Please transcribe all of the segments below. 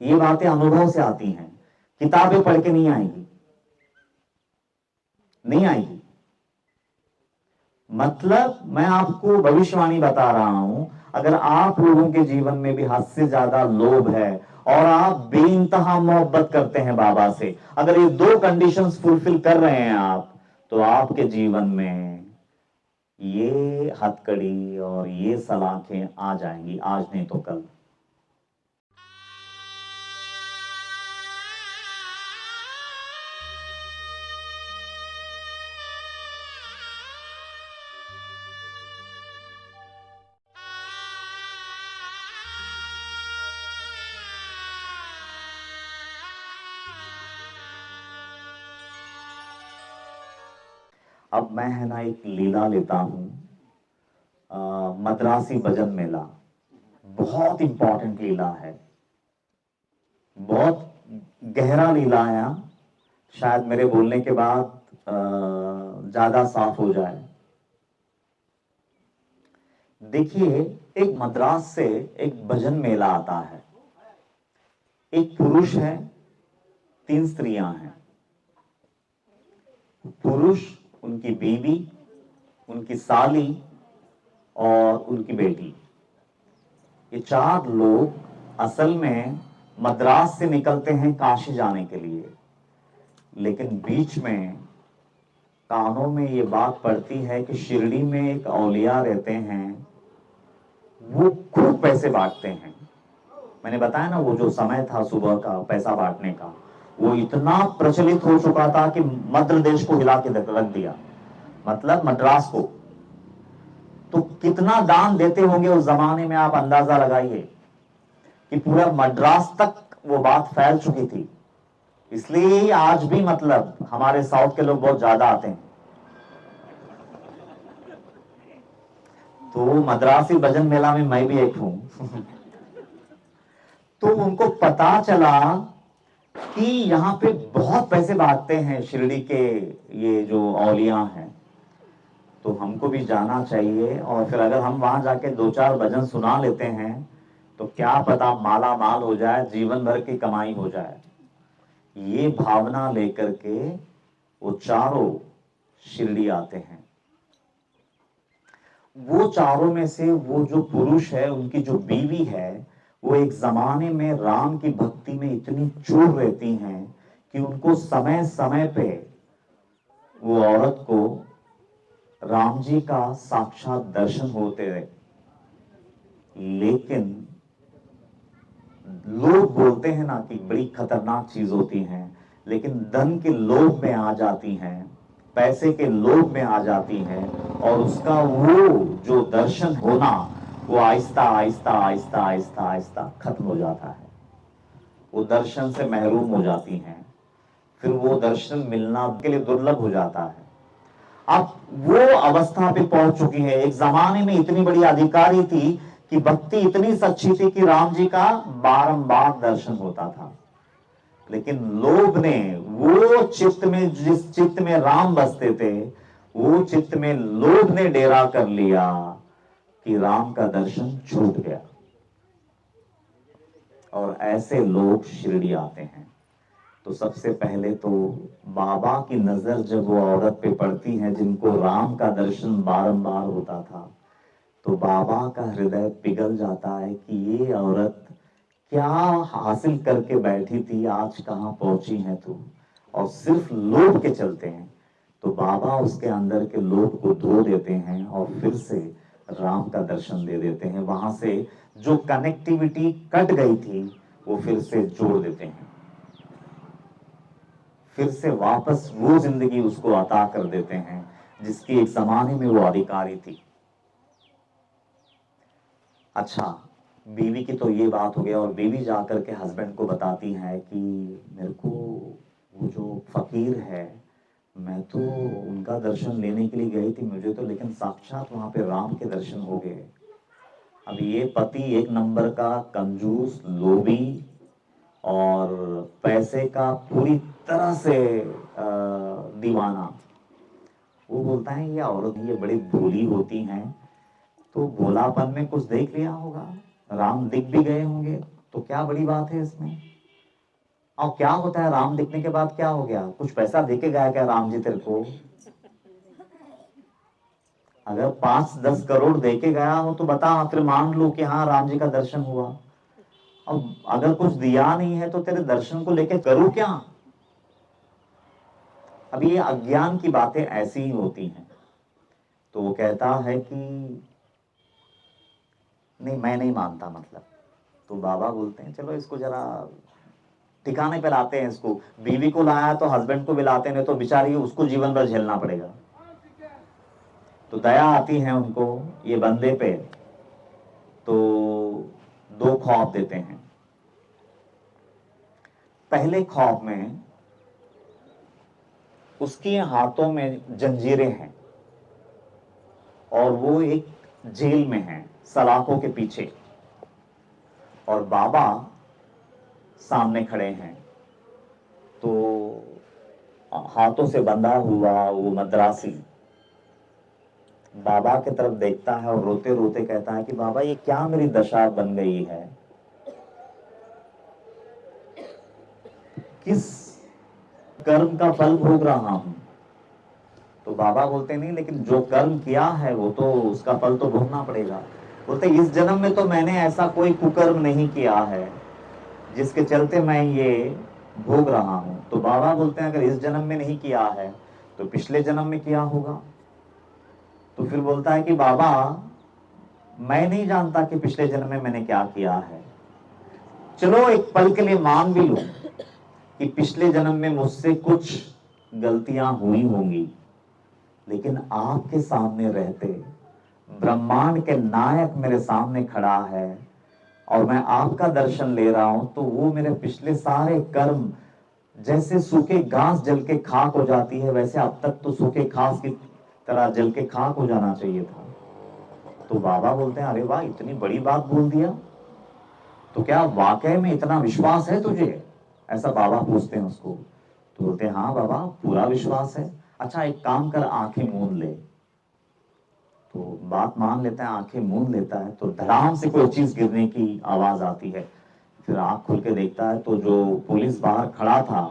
ये बातें अनुभव से आती हैं, किताबें पढ़ के नहीं आएंगी, नहीं आएगी। मतलब मैं आपको भविष्यवाणी बता रहा हूं, अगर आप लोगों के जीवन में भी हद से ज्यादा लोभ है और आप बेइंतहा मोहब्बत करते हैं बाबा से, अगर ये दो कंडीशंस फुलफिल कर रहे हैं आप, तो आपके जीवन में ये हथकड़ी और ये सलाखें आ जाएंगी, आज नहीं तो कल। अब मैं है ना एक लीला लेता हूं, मद्रासी भजन मेला, बहुत इंपॉर्टेंट लीला है, बहुत गहरा लीला है। शायद मेरे बोलने के बाद ज्यादा साफ हो जाए। देखिए, एक मद्रास से एक भजन मेला आता है। एक पुरुष है, 3 स्त्रियां हैं। पुरुष, उनकी बीवी, उनकी साली और उनकी बेटी, ये 4 लोग असल में मद्रास से निकलते हैं काशी जाने के लिए। लेकिन बीच में कानों में ये बात पड़ती है कि शिरडी में एक औलिया रहते हैं, वो खूब पैसे बांटते हैं। मैंने बताया ना, वो जो समय था सुबह का पैसा बांटने का, वो इतना प्रचलित हो चुका था कि मध्य देश को हिला के रख दिया, मतलब मद्रास को। तो कितना दान देते होंगे उस जमाने में, आप अंदाजा लगाइए कि पूरा मद्रास तक वो बात फैल चुकी थी। इसलिए आज भी मतलब हमारे साउथ के लोग बहुत ज्यादा आते हैं। तो मद्रासी भजन मेला में मैं भी एक हूं। तो उनको पता चला कि यहाँ पे बहुत पैसे बांटते हैं शिरडी के ये जो औलिया हैं, तो हमको भी जाना चाहिए। और फिर अगर हम वहां जाके 2-4 भजन सुना लेते हैं तो क्या पता माला माल हो जाए, जीवन भर की कमाई हो जाए। ये भावना लेकर के वो चारों शिरडी आते हैं। वो चारों में से वो जो पुरुष है, उनकी जो बीवी है, वो एक जमाने में राम की भक्ति में इतनी चूर रहती हैं कि उनको समय समय पे वो औरत को राम जी का साक्षात दर्शन होते रहे। लेकिन लोग बोलते हैं ना कि बड़ी खतरनाक चीज होती है, लेकिन धन के लोभ में आ जाती हैं, पैसे के लोभ में आ जाती हैं, और उसका वो जो दर्शन होना वो आहिस्ता आहिस्ता आहिस्ता आहिस्ता आहिस्ता खत्म हो जाता है। वो दर्शन से महरूम हो जाती हैं, फिर वो दर्शन मिलना के लिए दुर्लभ हो जाता है। अब वो अवस्था पे पहुंच चुकी है। एक जमाने में इतनी बड़ी अधिकारी थी कि भक्ति इतनी सच्ची थी कि राम जी का बारंबार दर्शन होता था। लेकिन लोभ ने वो चित्त में, जिस चित्त में राम बसते थे, वो चित्त में लोभ ने डेरा कर लिया कि राम का दर्शन छूट गया। और ऐसे लोग शिरडी आते हैं। तो सबसे पहले तो बाबा की नजर जब वो औरत पे पड़ती है जिनको राम का दर्शन बारंबार होता था, तो बाबा का हृदय पिघल जाता है कि ये औरत क्या हासिल करके बैठी थी, आज कहां पहुंची है तू। और सिर्फ लोभ के चलते हैं तो बाबा उसके अंदर के लोभ को धो देते हैं और फिर से राम का दर्शन दे देते हैं। वहां से जो कनेक्टिविटी कट गई थी वो फिर से जोड़ देते हैं, फिर से वापस वो जिंदगी उसको अता कर देते हैं जिसकी एक जमाने में वो अधिकारी थी। अच्छा, बीवी की तो ये बात हो गया। और बीवी जाकर के हस्बैंड को बताती है कि मेरे को वो जो फकीर है, मैं तो उनका दर्शन लेने के लिए गई थी, मुझे तो लेकिन साक्षात वहां पे राम के दर्शन हो गए। अब ये पति एक नंबर का कंजूस, लोभी और पैसे का पूरी तरह से दीवाना, वो बोलता है ये औरत ये बड़ी भोली होती हैं, तो भोलापन में कुछ देख लिया होगा, राम दिख भी गए होंगे, तो क्या बड़ी बात है इसमें। और क्या होता है राम दिखने के बाद, क्या हो गया, कुछ पैसा दे के गया क्या राम जी तेरे को? अगर 5-10 करोड़ दे के गया हो तो बता, फिर मान लो कि हाँ राम जी का दर्शन हुआ। अब अगर कुछ दिया नहीं है तो तेरे दर्शन को लेके करूं क्या? अब ये अज्ञान की बातें ऐसी ही होती हैं। तो वो कहता है कि नहीं मैं नहीं मानता मतलब। तो बाबा बोलते हैं चलो इसको जरा ठिकाने पे लाते हैं इसको। बीवी को लाया तो हस्बैंड को भी लाते, नहीं तो बेचारी उसको जीवन भर झेलना पड़ेगा। तो दया आती है उनको ये बंदे पे, तो 2 खौफ देते हैं। पहले खौफ में उसके हाथों में जंजीरें हैं और वो एक जेल में है सलाखों के पीछे, और बाबा सामने खड़े हैं। तो हाथों से बंधा हुआ वो मद्रासी बाबा की तरफ देखता है और रोते रोते कहता है कि बाबा ये क्या मेरी दशा बन गई है, किस कर्म का फल भोग रहा हूं? तो बाबा बोलते नहीं, लेकिन जो कर्म किया है वो तो उसका फल तो भोगना पड़ेगा। बोलते इस जन्म में तो मैंने ऐसा कोई कुकर्म नहीं किया है जिसके चलते मैं ये भोग रहा हूं। तो बाबा बोलते हैं अगर इस जन्म में नहीं किया है तो पिछले जन्म में किया होगा। तो फिर बोलता है कि बाबा मैं नहीं जानता कि पिछले जन्म में मैंने क्या किया है। चलो एक पल के लिए मान भी लूं कि पिछले जन्म में मुझसे कुछ गलतियां हुई होंगी, लेकिन आपके सामने रहते ब्रह्मांड के नायक मेरे सामने खड़ा है और मैं आपका दर्शन ले रहा हूं, तो वो मेरे पिछले सारे कर्म जैसे सूखे घास जल के खाक हो जाती है, वैसे अब तक तो सूखे घास की तरह जल के खाक हो जाना चाहिए था। तो बाबा बोलते हैं अरे वाह इतनी बड़ी बात बोल दिया, तो क्या वाकई में इतना विश्वास है तुझे? ऐसा बाबा पूछते हैं उसको। तो बोलते हैं हाँ बाबा पूरा विश्वास है। अच्छा एक काम कर, आंखें मूंद ले। तो बात मान लेता है, आंखें मूंद लेता है, तो धड़ाम से कोई चीज गिरने की आवाज आती है। फिर आंख खुल के देखता है तो जो पुलिस बाहर खड़ा था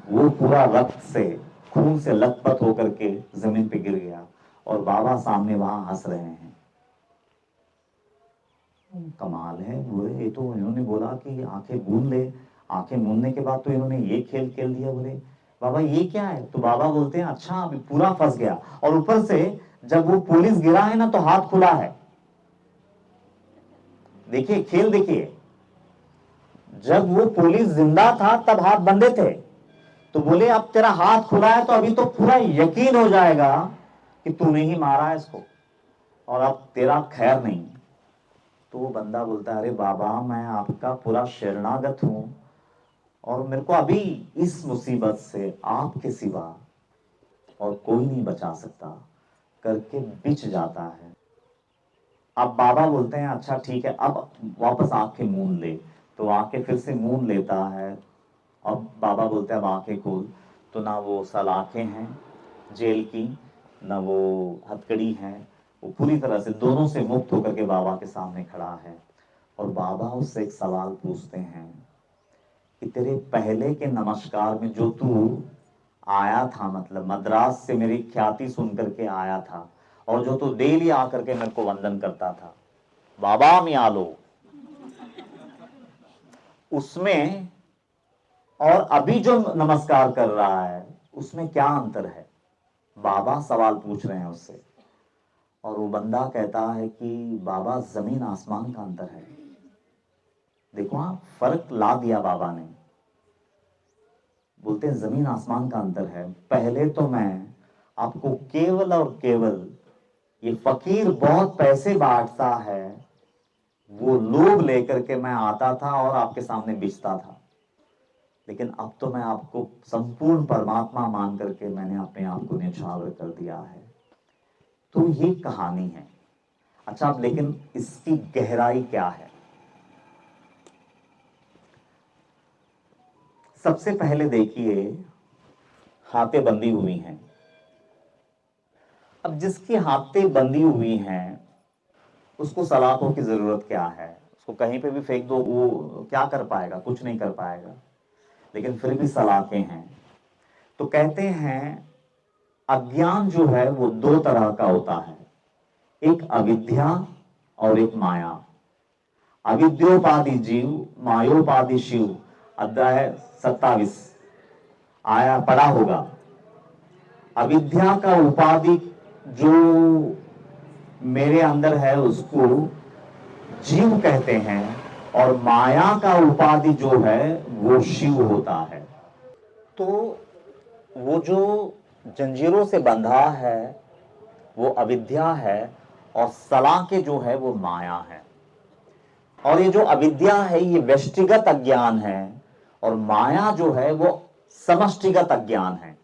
वो पूरा रक्त से, खून से लथपथ होकर के जमीन पे गिर गया और बाबा सामने वहां हंस रहे हैं। कमाल है बोले, ये तो इन्होंने बोला कि आंखें मूंद ले, आंखें मूंदने के बाद तो इन्होंने ये खेल खेल दिया। बोले बाबा ये क्या है? तो बाबा बोलते हैं अच्छा अभी पूरा फंस गया, और ऊपर से जब वो पुलिस गिरा है ना तो हाथ खुला है। देखिए खेल देखिए, जब वो पुलिस जिंदा था तब हाथ बंधे थे, तो बोले अब तेरा हाथ खुला है तो अभी तो पूरा यकीन हो जाएगा कि तूने ही मारा है इसको और अब तेरा खैर नहीं। तो वो बंदा बोलता है अरे बाबा मैं आपका पूरा शरणागत हूं और मेरे को अभी इस मुसीबत से आपके सिवा और कोई नहीं बचा सकता, करके बिछ जाता है। अब बाबा बोलते हैं अच्छा ठीक है अब वापस आंखें मूंद ले। तो आंखें फिर से मूंद लेता है। अब बाबा बोलते हैं अब आंखें खोल। तो ना वो सलाखें हैं जेल की, ना वो हथकड़ी है, वो पूरी तरह से दोनों से मुक्त होकर के बाबा के सामने खड़ा है। और बाबा उससे एक सवाल पूछते हैं कि तेरे पहले के नमस्कार में जो तू आया था, मतलब मद्रास से मेरी ख्याति सुन करके आया था, और जो तू डेली आकर के मेरे को वंदन करता था, बाबा मियालो, उसमें और अभी जो नमस्कार कर रहा है उसमें क्या अंतर है? बाबा सवाल पूछ रहे हैं उससे। और वो बंदा कहता है कि बाबा जमीन आसमान का अंतर है। देखो हाँ फर्क ला दिया बाबा ने। बोलते हैं जमीन आसमान का अंतर है। पहले तो मैं आपको केवल और केवल ये फकीर बहुत पैसे बांटता है वो लोभ लेकर के मैं आता था और आपके सामने बिचता था, लेकिन अब तो मैं आपको संपूर्ण परमात्मा मान करके मैंने अपने आप को न्यौछावर कर दिया है। तो ये कहानी है। अच्छा अब लेकिन इसकी गहराई क्या है? सबसे पहले देखिए हाथें बंधी हुई हैं। अब जिसकी हाथें बंधी हुई हैं उसको सलाखों की जरूरत क्या है? उसको कहीं पे भी फेंक दो वो क्या कर पाएगा? कुछ नहीं कर पाएगा। लेकिन फिर भी सलाखें हैं। तो कहते हैं अज्ञान जो है वो दो तरह का होता है, एक अविद्या और एक माया। अविद्योपाधि जीव, मायोपाधि शिव, अध्याय 27 आया पढ़ा होगा। अविद्या का उपाधि जो मेरे अंदर है उसको जीव कहते हैं, और माया का उपाधि जो है वो शिव होता है। तो वो जो जंजीरों से बंधा है वो अविद्या है, और सलाखें जो है वो माया है। और ये जो अविद्या है ये व्यष्टिगत अज्ञान है, और माया जो है वो समष्टिगत अज्ञान है।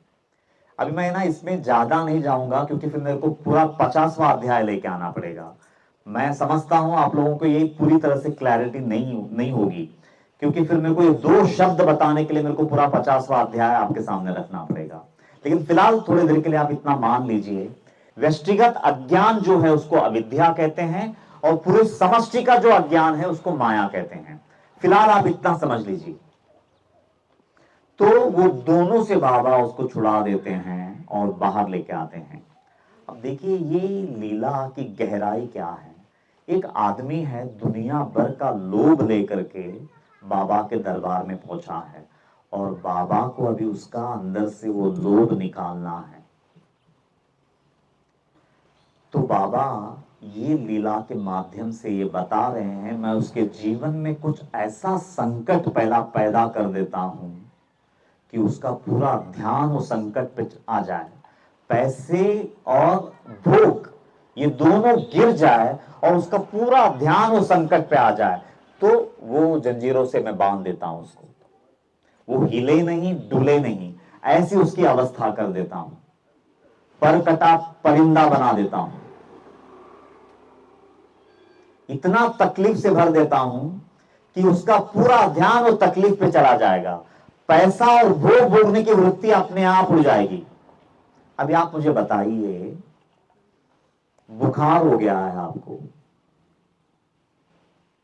अभी मैं ना इसमें ज्यादा नहीं जाऊंगा, क्योंकि फिर मेरे को पूरा 50वां अध्याय लेके आना पड़ेगा। मैं समझता हूं आप लोगों को ये पूरी तरह से क्लैरिटी नहीं होगी, क्योंकि फिर मेरे को ये दो शब्द बताने के लिए मेरे को पूरा 50वां अध्याय आपके सामने रखना पड़ेगा। लेकिन फिलहाल थोड़ी देर के लिए आप इतना मान लीजिए, व्यष्टिगत अज्ञान जो है उसको अविद्या कहते हैं, और पूरे समष्टि का जो अज्ञान है उसको माया कहते हैं। फिलहाल आप इतना समझ लीजिए। तो वो दोनों से बाबा उसको छुड़ा देते हैं और बाहर लेके आते हैं। अब देखिए ये लीला की गहराई क्या है। एक आदमी है दुनिया भर का लोभ लेकर के बाबा के दरबार में पहुंचा है, और बाबा को अभी उसका अंदर से वो लोभ निकालना है। तो बाबा ये लीला के माध्यम से ये बता रहे हैं, मैं उसके जीवन में कुछ ऐसा संकट पहला पैदा कर देता हूं कि उसका पूरा ध्यान वो संकट पे आ जाए, पैसे और भूख ये दोनों गिर जाए और उसका पूरा ध्यान वो संकट पे आ जाए, तो वो जंजीरों से मैं बांध देता हूं उसको। वो हिले नहीं डुले नहीं, ऐसी उसकी अवस्था कर देता हूं, पर कटा परिंदा बना देता हूं, इतना तकलीफ से भर देता हूं कि उसका पूरा ध्यान वो तकलीफ पे चला जाएगा। पैसा और भोग भोगने की वृत्ति अपने आप उड़ जाएगी। अभी आप मुझे बताइए, बुखार हो गया है आपको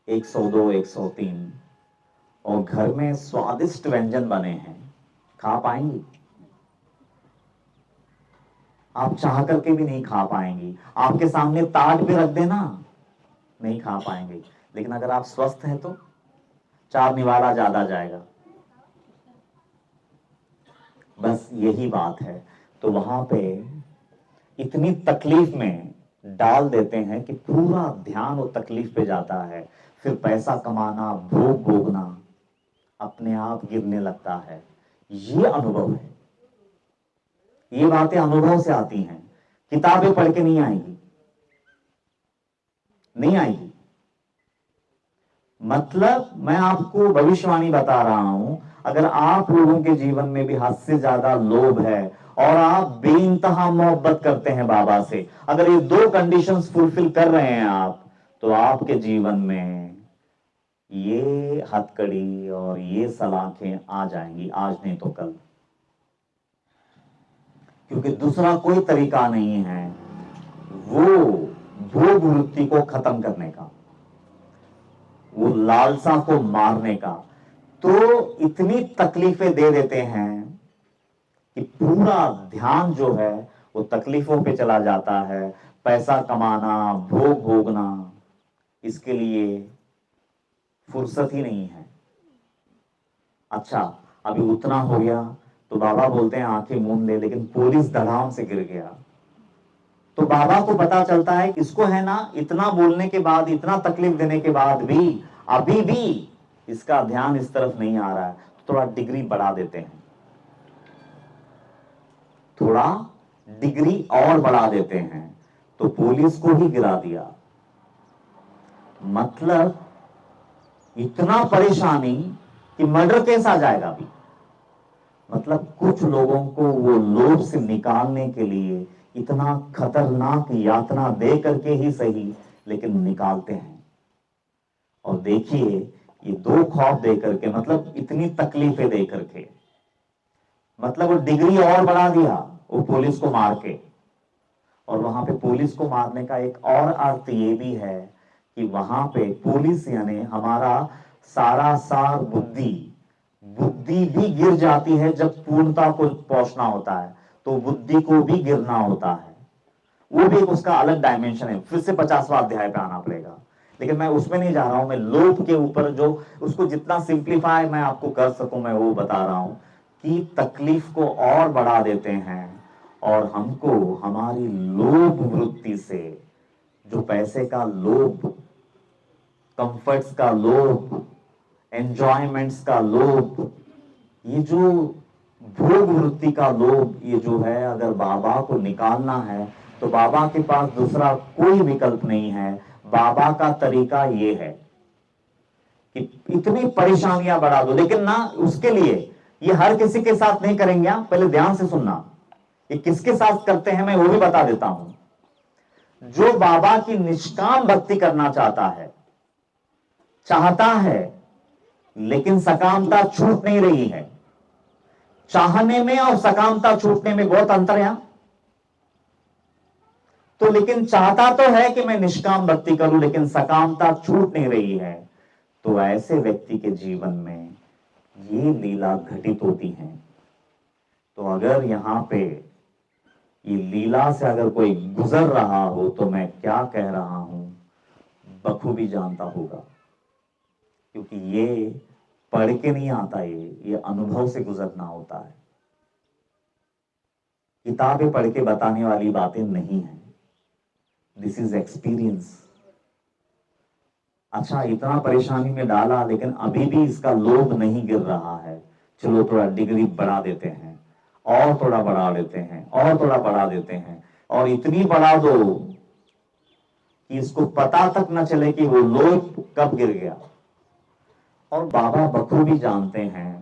102 103, और घर में स्वादिष्ट व्यंजन बने हैं, खा पाएंगी? आप चाह करके भी नहीं खा पाएंगी। आपके सामने ताट भी रख देना, नहीं खा पाएंगे। लेकिन अगर आप स्वस्थ हैं तो 4 निवाला ज्यादा जाएगा। बस यही बात है। तो वहां पे इतनी तकलीफ में डाल देते हैं कि पूरा ध्यान वो तकलीफ पे जाता है। फिर पैसा कमाना, भोग भोगना अपने आप गिरने लगता है। ये अनुभव है, ये बातें अनुभव से आती हैं, किताबें पढ़ के नहीं आएगी, नहीं आएगी। मतलब मैं आपको भविष्यवाणी बता रहा हूं, अगर आप लोगों के जीवन में भी हद से ज्यादा लोभ है और आप बेइंतहा मोहब्बत करते हैं बाबा से, अगर ये दो कंडीशंस फुलफिल कर रहे हैं आप, तो आपके जीवन में ये हथकड़ी और ये सलाखें आ जाएंगी, आज नहीं तो कल। क्योंकि दूसरा कोई तरीका नहीं है वो भोग वृत्ति को खत्म करने का, वो लालसा को मारने का। तो इतनी तकलीफें दे देते हैं कि पूरा ध्यान जो है वो तकलीफों पे चला जाता है। पैसा कमाना, भोग भोगना, इसके लिए फुर्सत ही नहीं है। अच्छा, अभी उतना हो गया तो बाबा बोलते हैं आंखें मूंद ले, लेकिन पुलिस धड़ाम से गिर गया। तो बाबा को पता चलता है कि इसको है ना, इतना बोलने के बाद, इतना तकलीफ देने के बाद भी अभी भी इसका ध्यान इस तरफ नहीं आ रहा है। तो थोड़ा डिग्री बढ़ा देते हैं, थोड़ा डिग्री और बढ़ा देते हैं, तो पुलिस को ही गिरा दिया। मतलब इतना परेशानी कि मर्डर केस आ जाएगा अभी। मतलब कुछ लोगों को वो लोभ से निकालने के लिए इतना खतरनाक यातना दे करके ही सही, लेकिन निकालते हैं। और देखिए ये दो खौफ दे करके, मतलब इतनी तकलीफें दे करके, मतलब वो डिग्री और बढ़ा दिया वो पुलिस को मार के। और वहां पे पुलिस को मारने का एक और अर्थ ये भी है कि वहां पे पुलिस यानी हमारा सारा सार बुद्धि बुद्धि भी गिर जाती है जब पूर्णता को पहुंचना होता है, तो बुद्धि को भी गिरना होता है। वो भी एक उसका अलग डायमेंशन है, फिर से 50वां अध्याय पे आना पड़ेगा, लेकिन मैं उसमें नहीं जा रहा हूं। मैं लोभ के ऊपर जो उसको जितना सिंप्लीफाई मैं आपको कर सकूं मैं वो बता रहा हूं कि तकलीफ को और बढ़ा देते हैं और हमको हमारी लोभ वृत्ति से, जो पैसे का लोभ, कंफर्ट्स का लोभ, एंजॉयमेंट्स का लोभ, ये जो भोग वृत्ति का लोभ, ये जो है, अगर बाबा को निकालना है तो बाबा के पास दूसरा कोई विकल्प नहीं है। बाबा का तरीका ये है कि इतनी परेशानियां बढ़ा दो, लेकिन ना उसके लिए ये हर किसी के साथ नहीं करेंगे। आप पहले ध्यान से सुनना, ये किसके साथ करते हैं मैं वो भी बता देता हूं। जो बाबा की निष्काम भक्ति करना चाहता है लेकिन सकामता छूट नहीं रही है। चाहने में और सकामता छूटने में बहुत अंतर है। तो लेकिन चाहता तो है कि मैं निष्काम भक्ति करूं, लेकिन सकामता छूट नहीं रही है, तो ऐसे व्यक्ति के जीवन में ये लीला घटित होती है। तो अगर यहां पे ये लीला से अगर कोई गुजर रहा हो तो मैं क्या कह रहा हूं बखूबी जानता होगा, क्योंकि ये पढ़ के नहीं आता, ये अनुभव से गुजरना होता है। किताबें पढ़ के बताने वाली बातें नहीं है, दिस इज एक्सपीरियंस। अच्छा, इतना परेशानी में डाला लेकिन अभी भी इसका लोभ नहीं गिर रहा है, चलो थोड़ा डिग्री बढ़ा देते हैं, और थोड़ा बढ़ा देते हैं, और थोड़ा बढ़ा देते हैं, और इतनी बढ़ा दो कि इसको पता तक न चले कि वो लोभ कब गिर गया। और बाबा बखूबी जानते हैं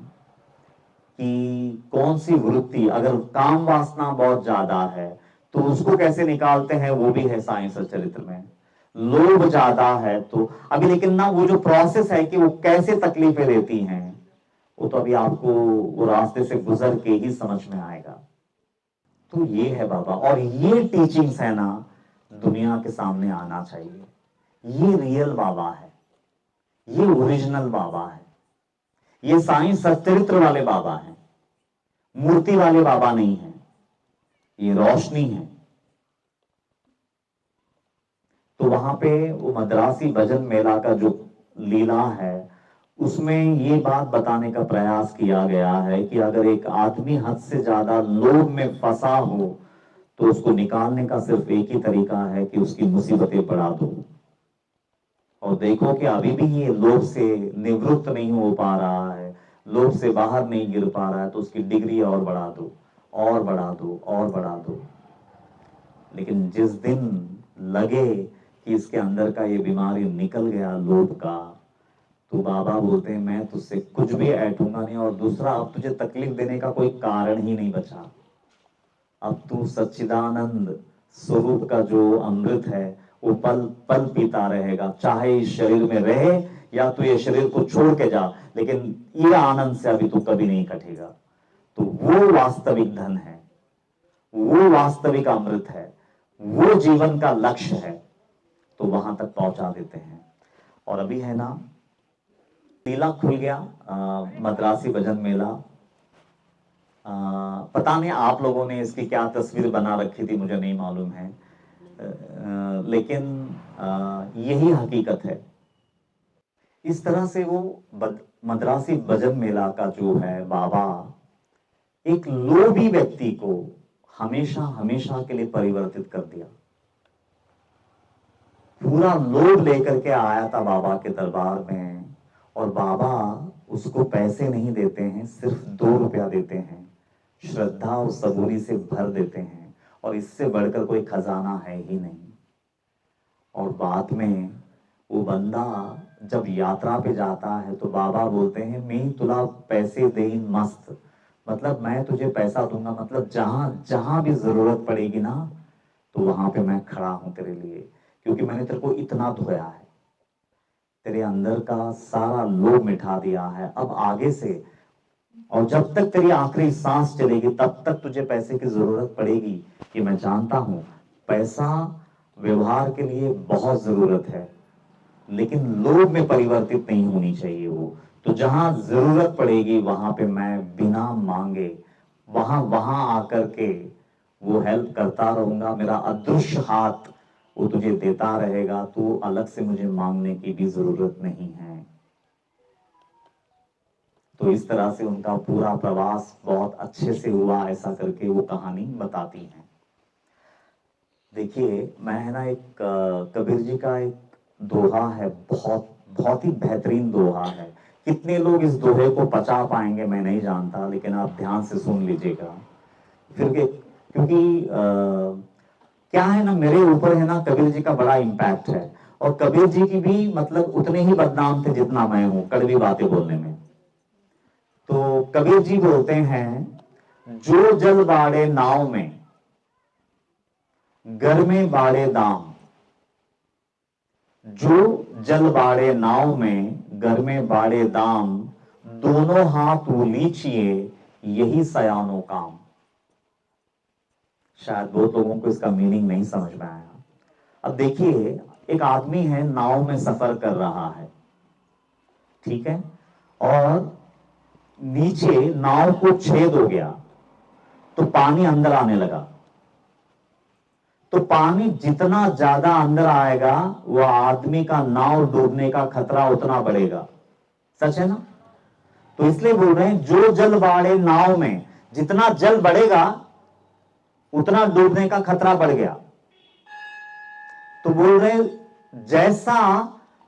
कि कौन सी वृत्ति, अगर काम वासना बहुत ज्यादा है तो उसको कैसे निकालते हैं, वो भी है साइंस और चरित्र में। लोभ ज्यादा है तो अभी, लेकिन ना वो जो प्रोसेस है कि वो कैसे तकलीफें देती हैं, वो तो अभी आपको वो रास्ते से गुजर के ही समझ में आएगा। तो ये है बाबा, और ये टीचिंग्स है ना, दुनिया के सामने आना चाहिए। ये रियल बाबा है, ये ओरिजिनल बाबा है, ये साइंस सच्चरित्र वाले बाबा हैं, मूर्ति वाले बाबा नहीं है, ये रोशनी है। तो वहां पे वो मद्रासी भजन मेला का जो लीला है उसमें ये बात बताने का प्रयास किया गया है कि अगर एक आदमी हद से ज्यादा लोभ में फंसा हो तो उसको निकालने का सिर्फ एक ही तरीका है कि उसकी मुसीबतें बढ़ा दो। और देखो कि अभी भी ये लोभ से निवृत्त नहीं हो पा रहा है, लोभ से बाहर नहीं गिर पा रहा है, तो उसकी डिग्री और बढ़ा दो, और बढ़ा दो, और बढ़ा दो। लेकिन जिस दिन लगे कि इसके अंदर का ये बीमारी निकल गया लोभ का, तो बाबा बोलते हैं मैं तुझसे कुछ भी ऐठूंगा नहीं, और दूसरा अब तुझे तकलीफ देने का कोई कारण ही नहीं बचा। अब तू सच्चिदानंद स्वरूप का जो अमृत है वो पल पल पीता रहेगा, चाहे इस शरीर में रहे या तू ये शरीर को छोड़ के जा, लेकिन ये आनंद से अभी तू कभी नहीं कटेगा। तो वो वास्तविक धन है, वो वास्तविक अमृत है, वो जीवन का लक्ष्य है। तो वहां तक पहुंचा देते हैं। और अभी है ना, लीला खुल गया, मद्रासी भजन मेला। पता नहीं आप लोगों ने इसकी क्या तस्वीर बना रखी थी, मुझे नहीं मालूम है, लेकिन यही हकीकत है। इस तरह से वो मद्रासी भजन मेला का जो है बाबा एक लोभी व्यक्ति को हमेशा हमेशा के लिए परिवर्तित कर दिया। पूरा लोभ लेकर के आया था बाबा के दरबार में, और बाबा उसको पैसे नहीं देते हैं, सिर्फ 2 रुपया देते हैं, श्रद्धा और सबूरी से भर देते हैं, और इससे बढ़कर कोई खजाना है ही नहीं। और बाद में वो बंदा जब यात्रा पे जाता है तो बाबा बोलते हैं मैं तुला पैसे देन मस्त, मतलब मैं तुझे पैसा दूंगा, मतलब जहां जहां भी जरूरत पड़ेगी ना तो वहां पे मैं खड़ा हूं तेरे लिए, क्योंकि मैंने तेरे को इतना धोया है, तेरे अंदर का सारा लोभ मिटा दिया है। अब आगे से और जब तक तेरी आखिरी सांस चलेगी तब तक तुझे पैसे की जरूरत पड़ेगी, ये मैं जानता हूं। पैसा व्यवहार के लिए बहुत जरूरत है, लेकिन लोभ में परिवर्तित नहीं होनी चाहिए वो। तो जहां जरूरत पड़ेगी वहां पे मैं बिना मांगे वहां आकर के वो हेल्प करता रहूंगा। मेरा अदृश्य हाथ वो तुझे देता रहेगा, तो अलग से मुझे मांगने की भी जरूरत नहीं है। तो इस तरह से उनका पूरा प्रवास बहुत अच्छे से हुआ, ऐसा करके वो कहानी बताती है। देखिए, मैं है ना एक कबीर जी का एक दोहा है, बहुत ही बेहतरीन दोहा है। कितने लोग इस दोहे को पचा पाएंगे मैं नहीं जानता, लेकिन आप ध्यान से सुन लीजिएगा। फिर क्योंकि क्या है ना, मेरे ऊपर है ना कबीर जी का बड़ा इम्पैक्ट है, और कबीर जी की भी मतलब उतने ही बदनाम थे जितना मैं हूं कड़वी बातें बोलने में। तो कबीर जी बोलते हैं, जो जल बाड़े नाव में घर में बाड़े दाम, जो जल बाड़े नाव में घर में बाड़े दाम, दोनों हाथ वो लीचिए यही सयानो काम। शायद बहुत लोगों को इसका मीनिंग नहीं समझ में आया। अब देखिए, एक आदमी है नाव में सफर कर रहा है, ठीक है, और नीचे नाव को छेद हो गया तो पानी अंदर आने लगा। तो पानी जितना ज्यादा अंदर आएगा वह आदमी का नाव डूबने का खतरा उतना बढ़ेगा। सच है ना? तो इसलिए बोल रहे हैं, जो जल बाड़े नाव में, जितना जल बढ़ेगा उतना डूबने का खतरा बढ़ गया। तो बोल रहे हैं, जैसा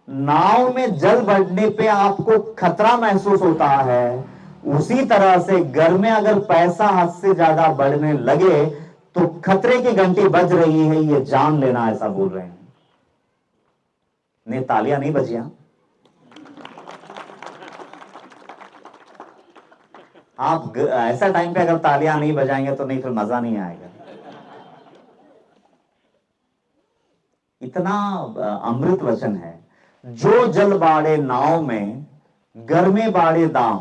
नाव में जल बढ़ने पे आपको खतरा महसूस होता है, उसी तरह से घर में अगर पैसा हद से ज्यादा बढ़ने लगे तो खतरे की घंटी बज रही है, ये जान लेना, ऐसा बोल रहे हैं। ने तालियां नहीं बजिया? आप ऐसा टाइम पे अगर तालियां नहीं बजाएंगे तो नहीं, फिर मजा नहीं आएगा। इतना अमृत वचन है। जो जल बाड़े नाव में घर में बाड़े दाम,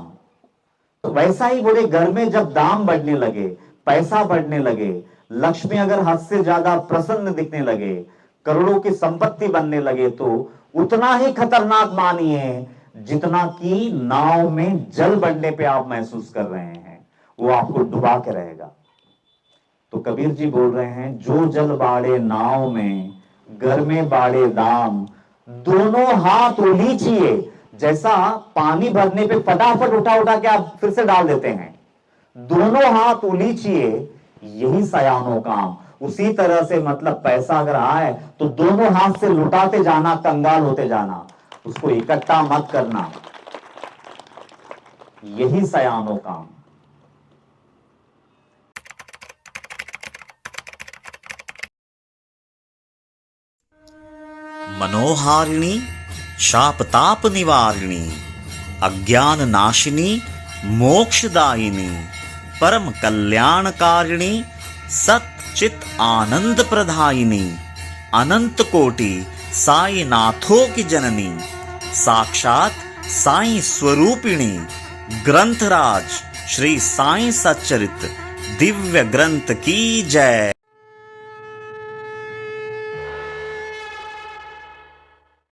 तो वैसा ही बोले, घर में जब दाम बढ़ने लगे, पैसा बढ़ने लगे, लक्ष्मी अगर हद से ज्यादा प्रसन्न दिखने लगे, करोड़ों की संपत्ति बनने लगे, तो उतना ही खतरनाक मानिए जितना कि नाव में जल बढ़ने पे आप महसूस कर रहे हैं, वो आपको डुबा के रहेगा। तो कबीर जी बोल रहे हैं, जो जल बाड़े नाव में घर में बाड़े दाम, दोनों हाथ उलीचिए। जैसा पानी भरने पे फटाफट उठा उठा के आप फिर से डाल देते हैं, दोनों हाथ उलीचिए यही सयानो काम। उसी तरह से मतलब पैसा अगर आए तो दोनों हाथ से लुटाते जाना, कंगाल होते जाना, उसको इकट्ठा मत करना, यही सयानो काम। मनोहारिणी शापताप निवारिणी, अज्ञान नाशिनी मोक्षदायिनी, परम कल्याणकारिणी, सच्चित आनंद प्रदायिनी, अनंत कोटि साई नाथों की जननी, साक्षात साई स्वरूपिणी, ग्रंथराज श्री साई सच्चरित दिव्य ग्रंथ की जय।